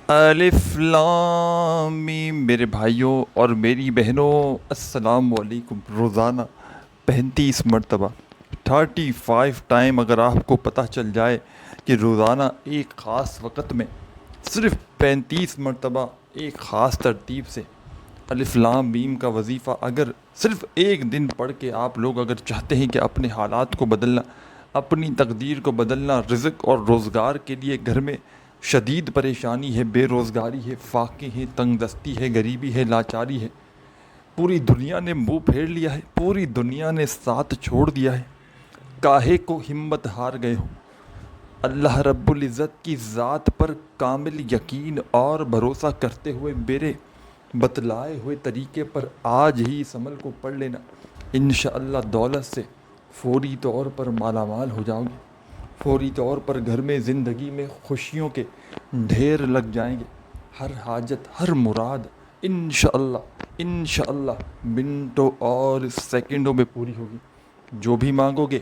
الف لام میم میرے بھائیوں اور میری بہنوں، السلام علیکم۔ روزانہ 35 مرتبہ 35 ٹائم اگر آپ کو پتہ چل جائے کہ روزانہ ایک خاص وقت میں صرف 35 مرتبہ ایک خاص ترتیب سے الف لام میم کا وظیفہ اگر صرف ایک دن پڑھ کے آپ لوگ اگر چاہتے ہیں کہ اپنے حالات کو بدلنا، اپنی تقدیر کو بدلنا، رزق اور روزگار کے لیے گھر میں شدید پریشانی ہے، بے روزگاری ہے، فاقے ہیں، تنگ دستی ہے، غریبی ہے، لاچاری ہے، پوری دنیا نے منہ پھیر لیا ہے، پوری دنیا نے ساتھ چھوڑ دیا ہے، کاہے کو ہمت ہار گئے ہو؟ اللہ رب العزت کی ذات پر کامل یقین اور بھروسہ کرتے ہوئے میرے بتلائے ہوئے طریقے پر آج ہی اس عمل کو پڑھ لینا، انشاءاللہ دولت سے فوری طور پر مالا مال ہو جاؤ گے، فوری طور پر گھر میں زندگی میں خوشیوں کے ڈھیر لگ جائیں گے، ہر حاجت ہر مراد انشاءاللہ منٹوں اور سیکنڈوں میں پوری ہوگی۔ جو بھی مانگو گے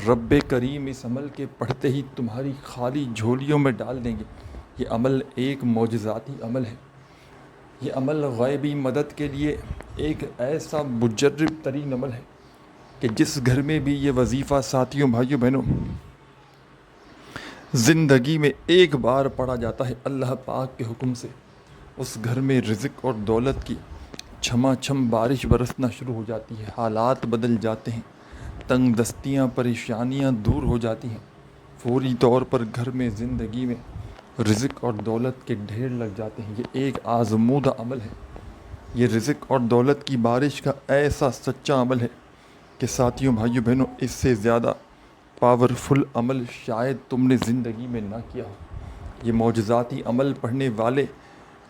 رب کریم اس عمل کے پڑھتے ہی تمہاری خالی جھولیوں میں ڈال دیں گے۔ یہ عمل ایک معجزاتی عمل ہے، یہ عمل غیبی مدد کے لیے ایک ایسا مجرب ترین عمل ہے کہ جس گھر میں بھی یہ وظیفہ ساتھیوں بھائیوں بہنوں زندگی میں ایک بار پڑھا جاتا ہے، اللہ پاک کے حکم سے اس گھر میں رزق اور دولت کی چھما چھم بارش برسنا شروع ہو جاتی ہے، حالات بدل جاتے ہیں، تنگ دستیاں پریشانیاں دور ہو جاتی ہیں، فوری طور پر گھر میں زندگی میں رزق اور دولت کے ڈھیر لگ جاتے ہیں۔ یہ ایک آزمودہ عمل ہے، یہ رزق اور دولت کی بارش کا ایسا سچا عمل ہے کہ ساتھیوں بھائیوں بہنوں اس سے زیادہ پاورفل عمل شاید تم نے زندگی میں نہ کیا ہو۔ یہ معجزاتی عمل پڑھنے والے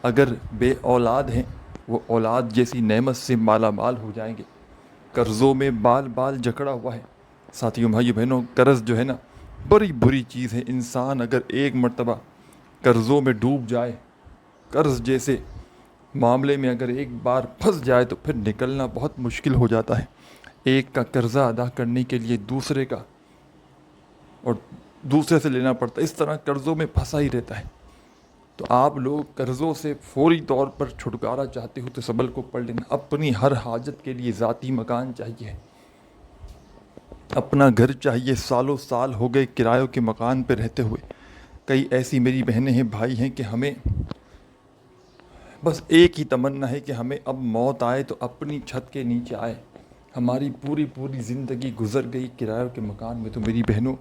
اگر بے اولاد ہیں وہ اولاد جیسی نعمت سے مالا مال ہو جائیں گے، قرضوں میں بال بال جکڑا ہوا ہے۔ ساتھیوں بھائیوں بہنوں قرض جو ہے نا بڑی بری چیز ہے، انسان اگر ایک مرتبہ قرضوں میں ڈوب جائے، قرض جیسے معاملے میں اگر ایک بار پھنس جائے تو پھر نکلنا بہت مشکل ہو جاتا ہے۔ ایک کا قرضہ ادا کرنے کے لیے دوسرے کا اور دوسرے سے لینا پڑتا ہے، اس طرح قرضوں میں پھنسا ہی رہتا ہے۔ تو آپ لوگ قرضوں سے فوری طور پر چھٹکارا چاہتے ہو تو اس عمل کو پڑھ لینا۔ اپنی ہر حاجت کے لیے ذاتی مکان چاہیے، اپنا گھر چاہیے، سالوں سال ہو گئے کرایوں کے مکان پہ رہتے ہوئے۔ کئی ایسی میری بہنیں ہیں بھائی ہیں کہ ہمیں بس ایک ہی تمنا ہے کہ ہمیں اب موت آئے تو اپنی چھت کے نیچے آئے، ہماری پوری زندگی گزر گئی کرایوں کے مکان میں۔ تو میری بہنوں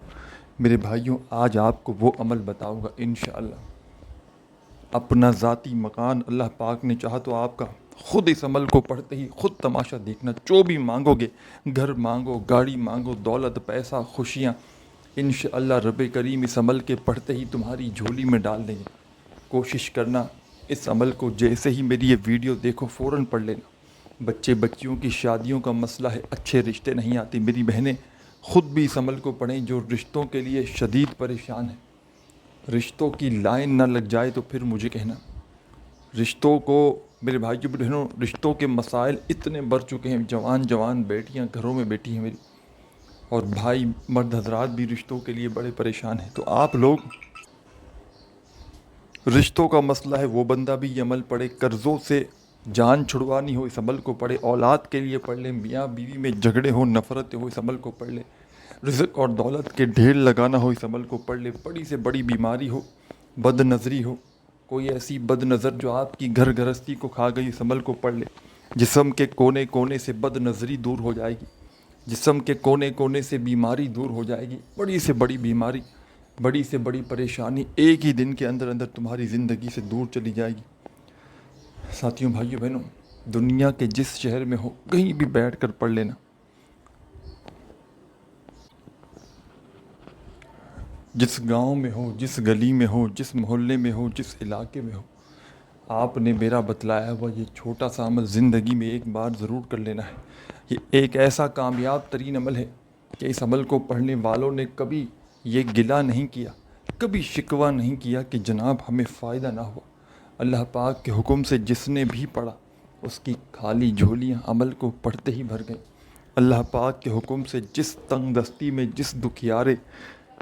میرے بھائیوں آج آپ کو وہ عمل بتاؤں گا انشاءاللہ، اپنا ذاتی مکان اللہ پاک نے چاہا تو آپ کا خود اس عمل کو پڑھتے ہی خود تماشا دیکھنا، جو بھی مانگو گے، گھر مانگو، گاڑی مانگو، دولت، پیسہ، خوشیاں، انشاءاللہ رب کریم اس عمل کے پڑھتے ہی تمہاری جھولی میں ڈال دیں گے۔ کوشش کرنا اس عمل کو جیسے ہی میری یہ ویڈیو دیکھو فوراً پڑھ لینا۔ بچے بچیوں کی شادیوں کا مسئلہ ہے، اچھے رشتے نہیں آتے، میری بہنیں خود بھی اس عمل کو پڑھیں جو رشتوں کے لیے شدید پریشان ہیں۔ رشتوں کی لائن نہ لگ جائے تو پھر مجھے کہنا۔ رشتوں کو میرے بھائیوں بہنوں رشتوں کے مسائل اتنے بڑھ چکے ہیں، جوان بیٹیاں گھروں میں بیٹھی ہیں میری، اور بھائی مرد حضرات بھی رشتوں کے لیے بڑے پریشان ہیں۔ تو آپ لوگ رشتوں کا مسئلہ ہے وہ بندہ بھی یہ عمل پڑھے، قرضوں سے جان چھڑوانی ہو اس عمل کو پڑھے، اولاد کے لیے پڑھ لیں، میاں بیوی میں جھگڑے ہو، نفرتیں ہو اس عمل کو پڑھ لیں، رزق اور دولت کے ڈھیر لگانا ہو اس عمل کو پڑھ لیں، بڑی سے بڑی بیماری ہو، بد نظری ہو، کوئی ایسی بد نظر جو آپ کی گھر گرہستی کو کھا گئی اس عمل کو پڑھ لیں، جسم کے کونے کونے سے بد نظری دور ہو جائے گی، جسم کے کونے کونے سے بیماری دور ہو جائے گی، بڑی سے بڑی بیماری، بڑی سے بڑی پریشانی ایک ہی دن کے اندر تمہاری زندگی سے دور چلی جائے گی۔ ساتھیوں بھائیوں بہنوں دنیا کے جس شہر میں ہو کہیں بھی بیٹھ کر پڑھ لینا، جس گاؤں میں ہو، جس گلی میں ہو، جس محلے میں ہو، جس علاقے میں ہو، آپ نے میرا بتلایا ہوا یہ چھوٹا سا عمل زندگی میں ایک بار ضرور کر لینا ہے۔ یہ ایک ایسا کامیاب ترین عمل ہے کہ اس عمل کو پڑھنے والوں نے کبھی یہ گلہ نہیں کیا، کبھی شکوہ نہیں کیا کہ جناب ہمیں فائدہ نہ ہوا۔ اللہ پاک کے حکم سے جس نے بھی پڑھا اس کی خالی جھولیاں عمل کو پڑھتے ہی بھر گئیں۔ اللہ پاک کے حکم سے جس تنگ دستی میں، جس دکھیارے،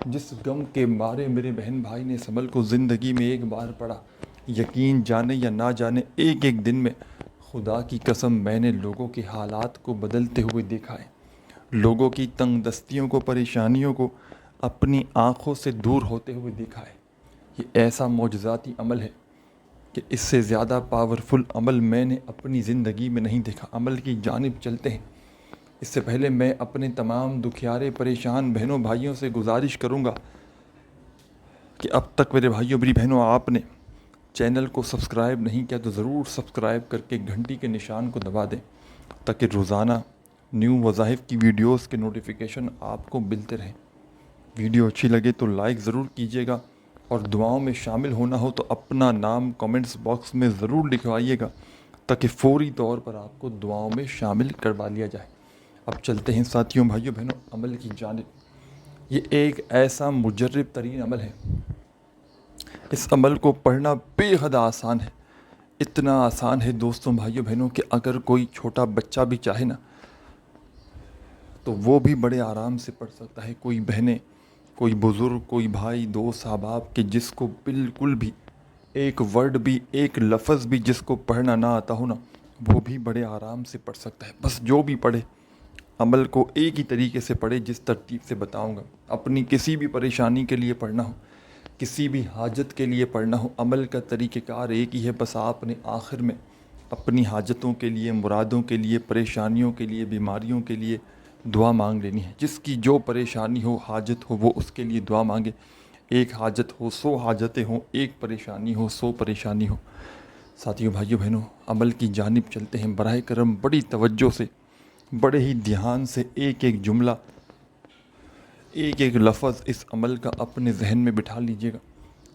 جس غم کے مارے میرے بہن بھائی نے اس عمل کو زندگی میں ایک بار پڑھا، یقین جانے یا نہ جانے ایک ایک دن میں خدا کی قسم میں نے لوگوں کے حالات کو بدلتے ہوئے دیکھا ہے، لوگوں کی تنگ دستیوں کو، پریشانیوں کو اپنی آنکھوں سے دور ہوتے ہوئے دیکھا ہے۔ یہ ایسا معجزاتی عمل ہے کہ اس سے زیادہ پاورفل عمل میں نے اپنی زندگی میں نہیں دیکھا۔ عمل کی جانب چلتے ہیں۔ اس سے پہلے میں اپنے تمام دکھیارے پریشان بہنوں بھائیوں سے گزارش کروں گا کہ اب تک میرے بھائیوں میری بہنوں آپ نے چینل کو سبسکرائب نہیں کیا تو ضرور سبسکرائب کر کے گھنٹی کے نشان کو دبا دیں تاکہ روزانہ نیو وظائف کی ویڈیوز کے نوٹیفیکیشن آپ کو ملتے رہیں۔ ویڈیو اچھی لگے تو لائک ضرور کیجیے گا، اور دعاؤں میں شامل ہونا ہو تو اپنا نام کمنٹس باکس میں ضرور لکھوائیے گا تاکہ فوری طور پر آپ کو دعاؤں میں شامل کروا لیا جائے۔ اب چلتے ہیں ساتھیوں بھائیوں بہنوں عمل کی جانب۔ یہ ایک ایسا مجرب ترین عمل ہے، اس عمل کو پڑھنا بے حد آسان ہے، اتنا آسان ہے دوستوں بھائیوں بہنوں کہ اگر کوئی چھوٹا بچہ بھی چاہے نا تو وہ بھی بڑے آرام سے پڑھ سکتا ہے۔ کوئی بہنیں، کوئی بزرگ، کوئی بھائی، دوست، احباب کہ جس کو بالکل بھی ایک ورڈ بھی، ایک لفظ بھی جس کو پڑھنا نہ آتا ہو نا، وہ بھی بڑے آرام سے پڑھ سکتا ہے۔ بس جو بھی پڑھے عمل کو ایک ہی طریقے سے پڑھے جس ترتیب سے بتاؤں گا۔ اپنی کسی بھی پریشانی کے لیے پڑھنا ہو، کسی بھی حاجت کے لیے پڑھنا ہو، عمل کا طریقہ کار ایک ہی ہے، بس آپ نے آخر میں اپنی حاجتوں کے لیے، مرادوں کے لیے، پریشانیوں کے لیے، بیماریوں کے لیے دعا مانگ لینی ہے۔ جس کی جو پریشانی ہو، حاجت ہو، وہ اس کے لیے دعا مانگے۔ ایک حاجت ہو 100 حاجتیں ہوں، ایک پریشانی ہو 100 پریشانی ہو۔ ساتھیوں بھائیوں بہنوں عمل کی جانب چلتے ہیں۔ براہ کرم بڑی توجہ سے، بڑے ہی دھیان سے ایک ایک جملہ، ایک ایک لفظ اس عمل کا اپنے ذہن میں بٹھا لیجئے گا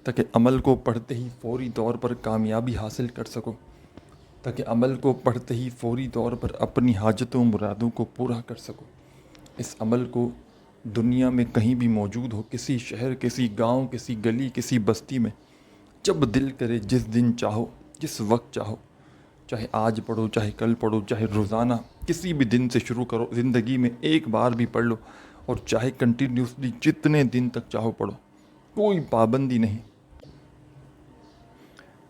تاکہ عمل کو پڑھتے ہی فوری طور پر کامیابی حاصل کر سکو، تاکہ عمل کو پڑھتے ہی فوری طور پر اپنی حاجتوں مرادوں کو پورا کر سکو۔ اس عمل کو دنیا میں کہیں بھی موجود ہو، کسی شہر، کسی گاؤں، کسی گلی، کسی بستی میں، جب دل کرے، جس دن چاہو، جس وقت چاہو، چاہے آج پڑھو، چاہے کل پڑھو، چاہے روزانہ کسی بھی دن سے شروع کرو، زندگی میں ایک بار بھی پڑھ لو، اور چاہے کنٹینیوسلی جتنے دن تک چاہو پڑھو، کوئی پابندی نہیں۔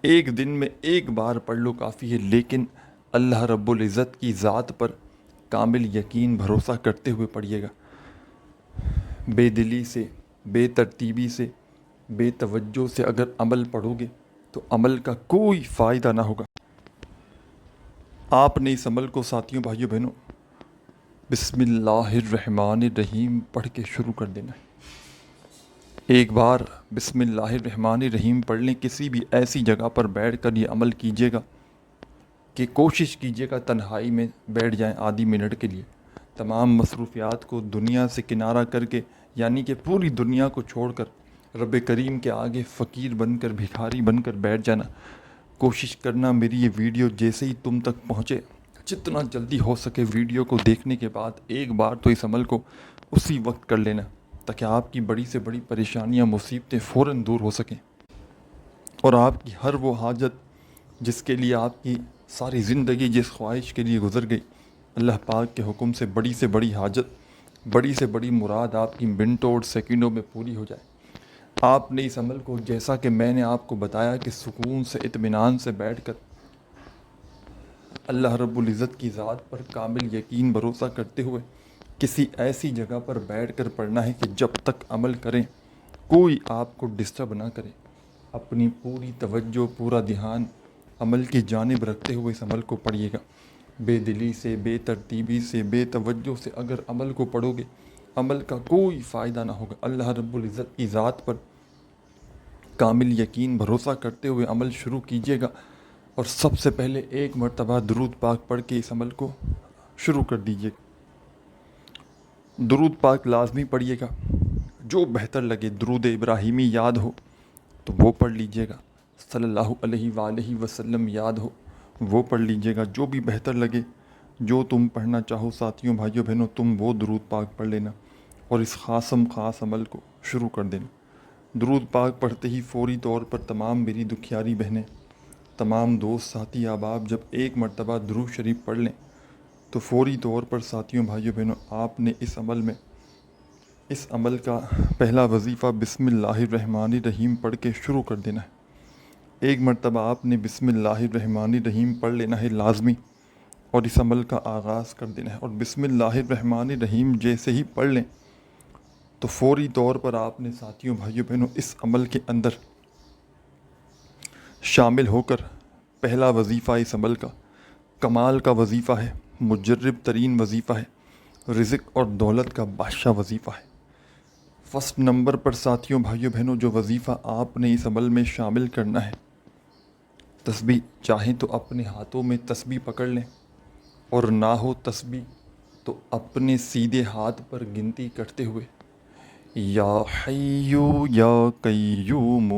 ایک دن میں ایک بار پڑھ لو کافی ہے، لیکن اللہ رب العزت کی ذات پر کامل یقین بھروسہ کرتے ہوئے پڑھیے گا۔ بے دلی سے، بے ترتیبی سے، بے توجہ سے اگر عمل پڑھو گے تو عمل کا کوئی فائدہ نہ ہوگا۔ آپ نے اس عمل کو ساتھیوں بھائیوں بہنوں بسم اللہ الرحمن الرحیم پڑھ کے شروع کر دینا ہے۔ ایک بار بسم اللہ الرحمن الرحیم پڑھ لیں، کسی بھی ایسی جگہ پر بیٹھ کر یہ عمل کیجیے گا کہ کوشش کیجیے گا تنہائی میں بیٹھ جائیں آدھی منٹ کے لیے، تمام مصروفیات کو دنیا سے کنارہ کر کے، یعنی کہ پوری دنیا کو چھوڑ کر رب کریم کے آگے فقیر بن کر، بھکاری بن کر بیٹھ جانا۔ کوشش کرنا میری یہ ویڈیو جیسے ہی تم تک پہنچے، جتنا جلدی ہو سکے ویڈیو کو دیکھنے کے بعد ایک بار تو اس عمل کو اسی وقت کر لینا تاکہ آپ کی بڑی سے بڑی پریشانیاں، مصیبتیں فوراً دور ہو سکیں، اور آپ کی ہر وہ حاجت جس کے لیے آپ کی ساری زندگی جس خواہش کے لیے گزر گئی، اللہ پاک کے حکم سے بڑی حاجت، بڑی سے بڑی مراد آپ کی منٹوں اور سیکنڈوں میں پوری ہو جائے۔ آپ نے اس عمل کو جیسا کہ میں نے آپ کو بتایا کہ سکون سے، اطمینان سے بیٹھ کر اللہ رب العزت کی ذات پر کامل یقین بھروسہ کرتے ہوئے کسی ایسی جگہ پر بیٹھ کر پڑھنا ہے کہ جب تک عمل کریں کوئی آپ کو ڈسٹرب نہ کرے۔ اپنی پوری توجہ، پورا دھیان عمل کی جانب رکھتے ہوئے اس عمل کو پڑھیے گا۔ بے دلی سے، بے ترتیبی سے، بے توجہ سے اگر عمل کو پڑھو گے، عمل کا کوئی فائدہ نہ ہوگا۔ اللہ رب العزت کی ذات پر کامل یقین بھروسہ کرتے ہوئے عمل شروع کیجیے گا، اور سب سے پہلے ایک مرتبہ درود پاک پڑھ کے اس عمل کو شروع کر دیجیے گا۔ درود پاک لازمی پڑھیے گا، جو بہتر لگے، درود ابراہیمی یاد ہو تو وہ پڑھ لیجیے گا، صلی اللہ علیہ وآلہ وسلم یاد ہو وہ پڑھ لیجیے گا، جو بھی بہتر لگے، جو تم پڑھنا چاہو ساتھیوں بھائیوں بہنوں تم وہ درود پاک پڑھ لینا، اور اس خاص عمل کو شروع کر دینا۔ درود پاک پڑھتے ہی فوری طور پر تمام میری دکھیاری بہنیں، تمام دوست، ساتھی، احباب جب ایک مرتبہ درود شریف پڑھ لیں تو فوری طور پر ساتھیوں بھائیوں بہنوں آپ نے اس عمل کا پہلا وظیفہ بسم اللہ الرحمن الرحیم پڑھ کے شروع کر دینا ہے۔ ایک مرتبہ آپ نے بسم اللہ الرحمن الرحیم پڑھ لینا ہے لازمی، اور اس عمل کا آغاز کر دینا ہے۔ اور بسم اللہ الرحمن الرحیم جیسے ہی پڑھ لیں تو فوری طور پر آپ نے ساتھیوں بھائیوں بہنوں اس عمل کے اندر شامل ہو کر پہلا وظیفہ اس عمل کا کمال کا وظیفہ ہے، مجرب ترین وظیفہ ہے، رزق اور دولت کا بادشاہ وظیفہ ہے۔ فرسٹ نمبر پر ساتھیوں بھائیوں بہنوں جو وظیفہ آپ نے اس عمل میں شامل کرنا ہے، تسبیح، چاہیں تو اپنے ہاتھوں میں تسبیح پکڑ لیں، اور نہ ہو تسبیح تو اپنے سیدھے ہاتھ پر گنتی کرتے ہوئے یا حیو یا قیوم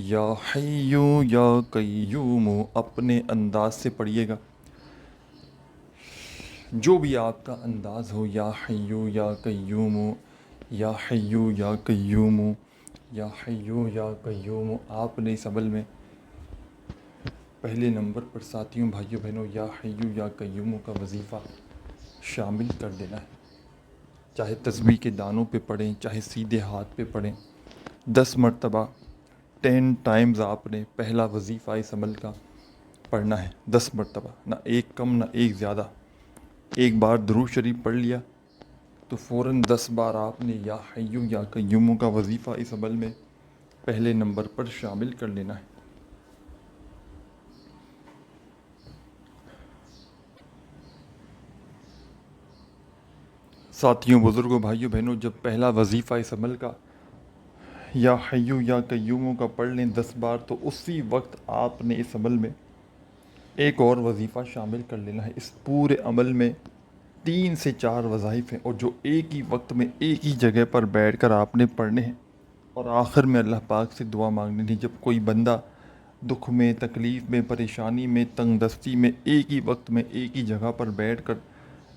یا حیو یا قیوم اپنے انداز سے پڑھیے گا، جو بھی آپ کا انداز ہو، یا حیو یا قیوم، یا حیو یا قیوم، یا حیو یا قیوم، آپ نے اس عمل میں پہلے نمبر پر ساتھیوں بھائیوں بہنوں یا حیو یا قیوم کا وظیفہ شامل کر دینا ہے۔ چاہے تسبیح کے دانوں پہ پڑھیں، چاہے سیدھے ہاتھ پہ پڑھیں، 10 مرتبہ 10 ٹائمز آپ نے پہلا وظیفہ اس عمل کا پڑھنا ہے، 10 مرتبہ، نہ ایک کم نہ ایک زیادہ۔ ایک بار درود شریف پڑھ لیا تو فوراً 10 بار آپ نے یا حیو یا قیوم کا وظیفہ اس عمل میں پہلے نمبر پر شامل کر لینا ہے۔ ساتھیوں بزرگوں بھائیوں بہنوں جب پہلا وظیفہ اس عمل کا یا حیو یا قیوم کا پڑھ لیں 10 بار تو اسی وقت آپ نے اس عمل میں ایک اور وظیفہ شامل کر لینا ہے۔ اس پورے عمل میں 3 سے 4 وظائف ہیں، اور جو ایک ہی وقت میں ایک ہی جگہ پر بیٹھ کر آپ نے پڑھنے ہیں، اور آخر میں اللہ پاک سے دعا مانگنی ہے۔ جب کوئی بندہ دکھ میں، تکلیف میں، پریشانی میں، تنگ دستی میں ایک ہی وقت میں ایک ہی جگہ پر بیٹھ کر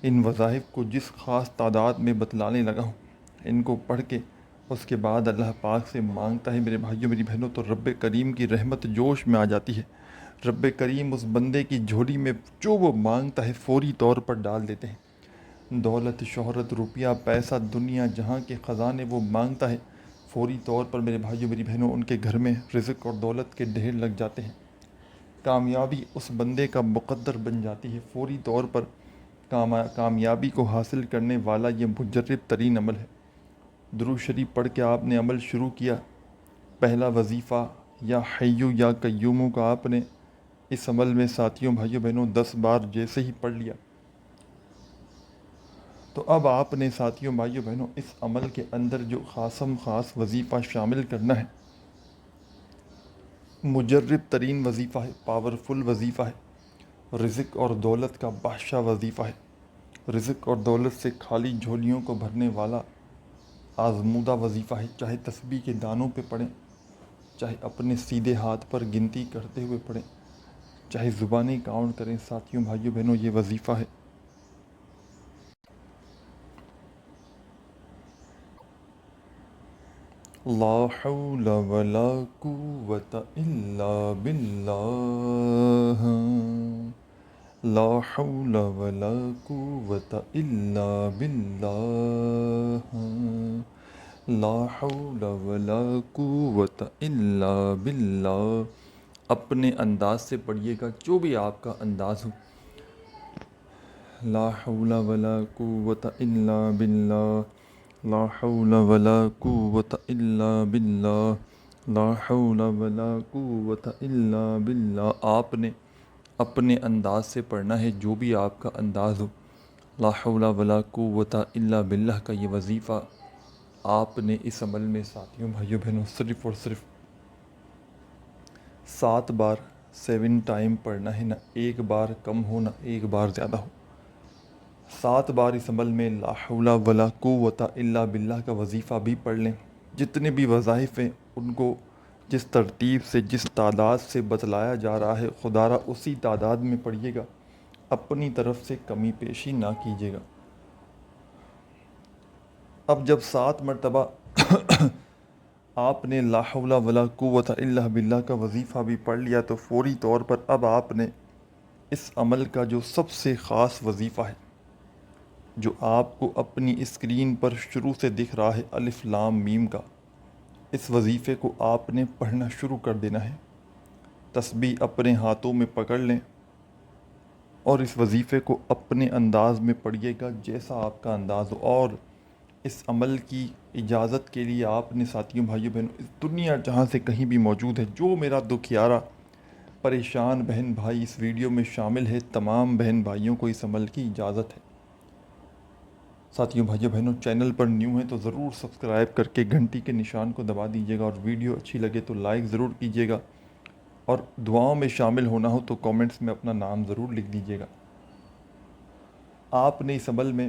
ان وظائف کو جس خاص تعداد میں بتلانے لگا ہوں، ان کو پڑھ کے اس کے بعد اللہ پاک سے مانگتا ہے میرے بھائیوں میری بہنوں، تو رب کریم کی رحمت جوش میں آ جاتی ہے۔ رب کریم اس بندے کی جھولی میں جو وہ مانگتا ہے فوری طور پر ڈال دیتے ہیں۔ دولت، شہرت، روپیہ، پیسہ، دنیا جہاں کے خزانے وہ مانگتا ہے، فوری طور پر میرے بھائیوں میری بہنوں ان کے گھر میں رزق اور دولت کے ڈھیر لگ جاتے ہیں۔ کامیابی اس بندے کا مقدر بن جاتی ہے، فوری طور پر کامیابی کو حاصل کرنے والا یہ مجرب ترین عمل ہے۔ درود شریف پڑھ کے آپ نے عمل شروع کیا، پہلا وظیفہ یا حیو یا قیوم کا آپ نے اس عمل میں ساتھیوں بھائیوں بہنوں 10 بار جیسے ہی پڑھ لیا، تو اب آپ نے ساتھیوں بھائیوں بہنوں اس عمل کے اندر جو خاص وظیفہ شامل کرنا ہے، مجرب ترین وظیفہ ہے، پاورفل وظیفہ ہے، رزق اور دولت کا بادشاہ وظیفہ ہے، رزق اور دولت سے خالی جھولیوں کو بھرنے والا آزمودہ وظیفہ ہے۔ چاہے تسبیح کے دانوں پہ پڑھیں، چاہے اپنے سیدھے ہاتھ پر گنتی کرتے ہوئے پڑھیں، چاہے زبانی کاؤنٹ کریں، ساتھیوں بھائیوں بہنوں یہ وظیفہ ہے۔ لا حول ولا قوة الا باللہ، لا حول ولا قوة الا باللہ، لا حول ولا قوة الا باللہ۔ اپنے انداز سے پڑھیے گا، جو بھی آپ کا انداز ہو، لا حول ولا قوة الا باللہ، لا حول ولا قوة الا باللہ، لا حول ولا قوة الا باللہ۔ آپ نے اپنے انداز سے پڑھنا ہے، جو بھی آپ کا انداز ہو۔ لا حول ولا قوة الا باللہ کا یہ وظیفہ آپ نے اس عمل میں ساتھیوں بھائیوں بہنوں صرف اور صرف 7 بار 7 ٹائم پڑھنا ہے، نہ ایک بار کم ہو نہ ایک بار زیادہ ہو۔ 7 بار اس عمل میں لا حول ولا قوة الا باللہ کا وظیفہ بھی پڑھ لیں۔ جتنے بھی وظائف ہیں ان کو جس ترتیب سے، جس تعداد سے بتلایا جا رہا ہے، خدا را اسی تعداد میں پڑھیے گا، اپنی طرف سے کمی پیشی نہ کیجیے گا۔ اب جب 7 مرتبہ آپ نے لا حول ولا قوة الا باللہ کا وظیفہ بھی پڑھ لیا، تو فوری طور پر اب آپ نے اس عمل کا جو سب سے خاص وظیفہ ہے، جو آپ کو اپنی اسکرین پر شروع سے دکھ رہا ہے، الف لام میم کا، اس وظیفے کو آپ نے پڑھنا شروع کر دینا ہے۔ تسبیح اپنے ہاتھوں میں پکڑ لیں اور اس وظیفے کو اپنے انداز میں پڑھیے گا جیسا آپ کا انداز ہو۔ اور اس عمل کی اجازت کے لیے آپ نے ساتھیوں بھائیوں بہنوں اس دنیا جہاں سے کہیں بھی موجود ہے جو میرا دکھیارا پریشان بہن بھائی اس ویڈیو میں شامل ہے، تمام بہن بھائیوں کو اس عمل کی اجازت ہے۔ ساتھیوں بھائیوں بہنوں چینل پر نیو ہیں تو ضرور سبسکرائب کر کے گھنٹی کے نشان کو دبا دیجیے گا، اور ویڈیو اچھی لگے تو لائک ضرور کیجیے گا، اور دعاؤں میں شامل ہونا ہو تو کامنٹس میں اپنا نام ضرور لکھ دیجیے گا۔ آپ نے اس عمل میں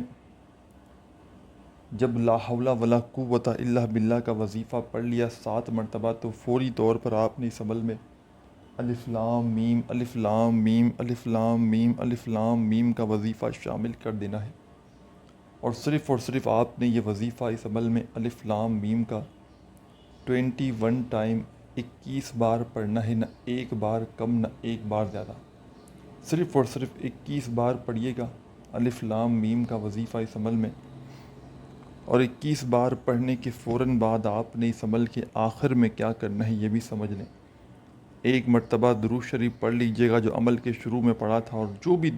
جب لا حول ولا قوت الا باللہ کا وظیفہ پڑھ لیا 7 مرتبہ، تو فوری طور پر آپ نے اس عمل میں الف لام میم الف لام میم الف لام میم الف لام میم کا وظیفہ شامل کر دینا ہے، اور صرف آپ نے یہ وظیفہ اس عمل میں الف لام میم کا 21 ٹائم 21 بار پڑھنا ہے، نہ ایک بار کم نہ ایک بار زیادہ، صرف 21 بار پڑھیے گا الف لام میم کا وظیفہ اس عمل میں۔ اور 21 بار پڑھنے کے فوراً بعد آپ نے اس عمل کے آخر میں کیا کرنا ہے یہ بھی سمجھ لیں۔ ایک مرتبہ درود شریف پڑھ لیجئے گا جو عمل کے شروع میں پڑھا تھا، اور جو بھی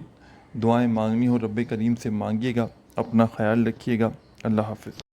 دعائیں مانگنی ہو رب کریم سے مانگیے گا۔ اپنا خیال رکھیے گا۔ اللہ حافظ۔